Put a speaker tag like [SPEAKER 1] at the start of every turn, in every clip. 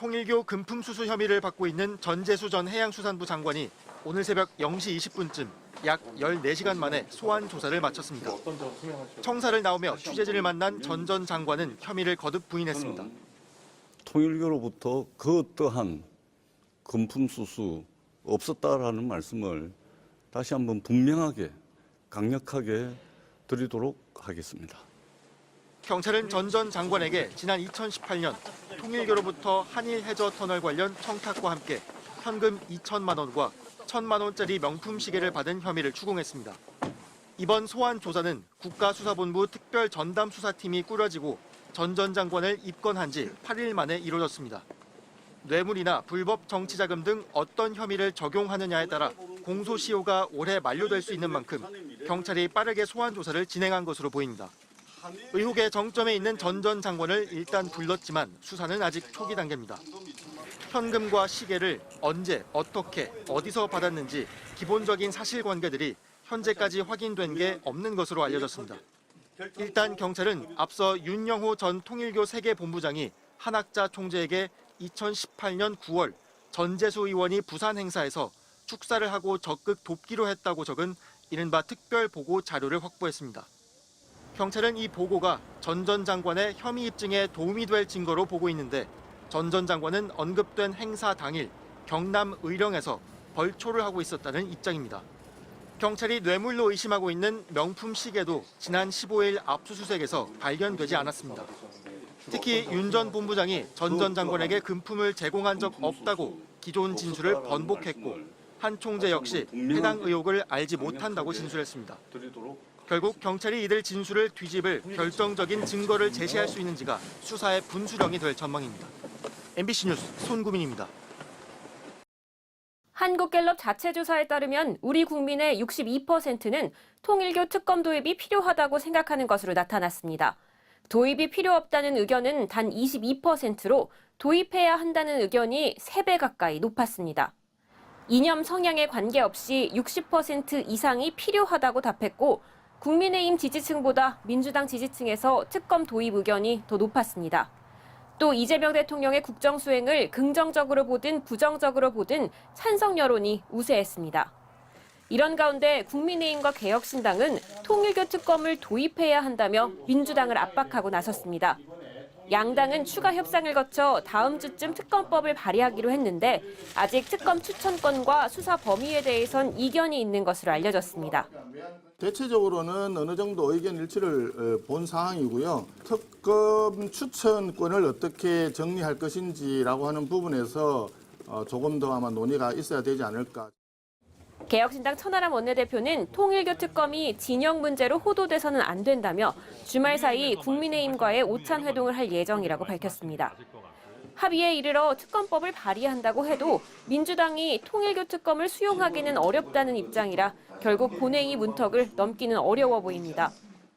[SPEAKER 1] 통일교 금품 수수 혐의를 받고 있는 전재수 전 해양수산부 장관이 오늘 새벽 0시 20분쯤 약 14시간 만에 소환 조사를 마쳤습니다. 청사를 나오며 취재진을 만난 전 장관은 혐의를 거듭 부인했습니다.
[SPEAKER 2] 통일교로부터 그 어떠한 금품 수수 없었다라는 말씀을 다시 한번 분명하게 강력하게 드리도록 하겠습니다.
[SPEAKER 1] 경찰은 전 장관에게 지난 2018년 통일교로부터 한일 해저 터널 관련 청탁과 함께 현금 2천만 원과 1천만 원짜리 명품 시계를 받은 혐의를 추궁했습니다. 이번 소환 조사는 국가수사본부 특별전담수사팀이 꾸려지고 전 장관을 입건한 지 8일 만에 이루어졌습니다. 뇌물이나 불법 정치자금 등 어떤 혐의를 적용하느냐에 따라 공소시효가 올해 만료될 수 있는 만큼 경찰이 빠르게 소환 조사를 진행한 것으로 보입니다. 의혹의 정점에 있는 전 장관을 일단 불렀지만 수사는 아직 초기 단계입니다. 현금과 시계를 언제, 어떻게, 어디서 받았는지 기본적인 사실관계들이 현재까지 확인된 게 없는 것으로 알려졌습니다. 일단 경찰은 앞서 윤영호 전 통일교 세계본부장이 한학자 총재에게 2018년 9월 전재수 의원이 부산 행사에서 축사를 하고 적극 돕기로 했다고 적은 이른바 특별보고 자료를 확보했습니다. 경찰은 이 보고가 전 장관의 혐의 입증에 도움이 될 증거로 보고 있는데 전 장관은 언급된 행사 당일 경남 의령에서 벌초를 하고 있었다는 입장입니다. 경찰이 뇌물로 의심하고 있는 명품 시계도 지난 15일 압수수색에서 발견되지 않았습니다. 특히 윤 전 본부장이 전 장관에게 금품을 제공한 적 없다고 기존 진술을 번복했고 한 총재 역시 해당 의혹을 알지 못한다고 진술했습니다. 결국 경찰이 이들 진술을 뒤집을 결정적인 증거를 제시할 수 있는지가 수사의 분수령이 될 전망입니다. MBC 뉴스 손구민입니다.
[SPEAKER 3] 한국갤럽 자체 조사에 따르면 우리 국민의 62%는 통일교 특검 도입이 필요하다고 생각하는 것으로 나타났습니다. 도입이 필요 없다는 의견은 단 22%로 도입해야 한다는 의견이 3배 가까이 높았습니다. 이념 성향에 관계없이 60% 이상이 필요하다고 답했고 국민의힘 지지층보다 민주당 지지층에서 특검 도입 의견이 더 높았습니다. 또 이재명 대통령의 국정 수행을 긍정적으로 보든 부정적으로 보든 찬성 여론이 우세했습니다. 이런 가운데 국민의힘과 개혁신당은 통일교 특검을 도입해야 한다며 민주당을 압박하고 나섰습니다. 양당은 추가 협상을 거쳐 다음 주쯤 특검법을 발의하기로 했는데 아직 특검 추천권과 수사 범위에 대해선 이견이 있는 것으로 알려졌습니다.
[SPEAKER 4] 대체적으로는 어느 정도 의견 일치를 본 상황이고요. 특검 추천권을 어떻게 정리할 것인지라고 하는 부분에서 조금 더 아마 논의가 있어야 되지 않을까.
[SPEAKER 3] 개혁신당 천하람 원내대표는 통일교 특검이 진영 문제로 호도돼서는 안 된다며 주말 사이 국민의힘과의 오찬 회동을 할 예정이라고 밝혔습니다. 합의에 이르러 특검법을 발의한다고 해도 민주당이 통일교 특검을 수용하기는 어렵다는 입장이라 결국 본회의 문턱을 넘기는 어려워 보입니다.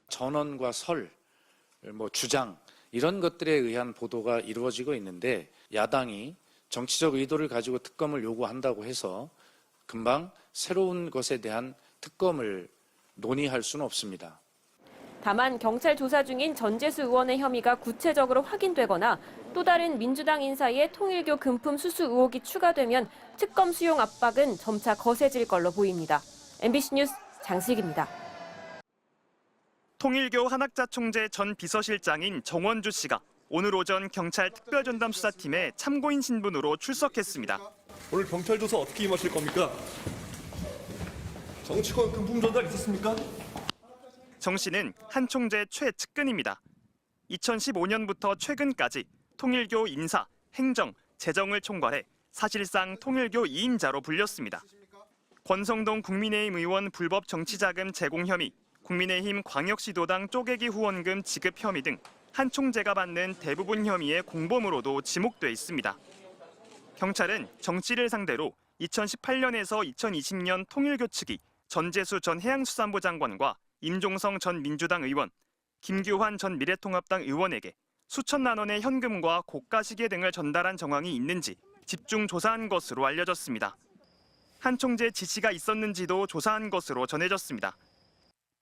[SPEAKER 5] 전언과 설, 주장 이런 것들에 의한 보도가 이루어지고 있는데 야당이 정치적 의도를 가지고 특검을 요구한다고 해서 금방 새로운 것에 대한 특검을 논의할 수는 없습니다.
[SPEAKER 3] 다만 경찰 조사 중인 전재수 의원의 혐의가 구체적으로 확인되거나 또 다른 민주당 인사의 통일교 금품 수수 의혹이 추가되면 특검 수용 압박은 점차 거세질 걸로 보입니다. MBC 뉴스 장슬기입니다.
[SPEAKER 6] 통일교 한학자 총재 전 비서실장인 정원주 씨가 오늘 오전 경찰 특별전담수사팀에 참고인 신분으로 출석했습니다.
[SPEAKER 7] 오늘 경찰 조사 어떻게 임하실 겁니까? 정치권 금품 전달 있었습니까?
[SPEAKER 6] 정 씨는 한 총재 최측근입니다. 2015년부터 최근까지 통일교 인사, 행정, 재정을 총괄해 사실상 통일교 2인자로 불렸습니다. 권성동 국민의힘 의원 불법 정치자금 제공 혐의, 국민의힘 광역시도당 쪼개기 후원금 지급 혐의 등 한 총재가 받는 대부분 혐의의 공범으로도 지목돼 있습니다. 경찰은 정 씨를 상대로 2018년에서 2020년 통일교 측이 전재수 전 해양수산부 장관과 임종성 전 민주당 의원, 김규환 전 미래통합당 의원에게 수천만 원의 현금과 고가 시계 등을 전달한 정황이 있는지 집중 조사한 것으로 알려졌습니다. 한 총재 지시가 있었는지도 조사한 것으로 전해졌습니다.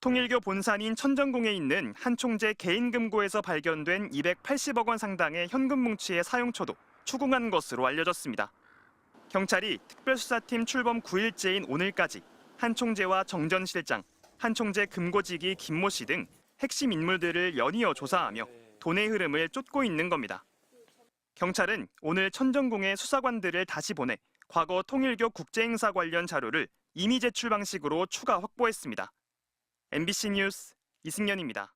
[SPEAKER 6] 통일교 본산인 천정궁에 있는 한 총재 개인 금고에서 발견된 280억 원 상당의 현금 뭉치의 사용처도 추궁한 것으로 알려졌습니다. 경찰이 특별수사팀 출범 9일째인 오늘까지 한 총재와 정 전 실장, 한 총재 금고지기 김모 씨 등 핵심 인물들을 연이어 조사하며 돈의 흐름을 쫓고 있는 겁니다. 경찰은 오늘 천정궁의 수사관들을 다시 보내 과거 통일교 국제행사 관련 자료를 임의 제출 방식으로 추가 확보했습니다. MBC 뉴스 이승연입니다.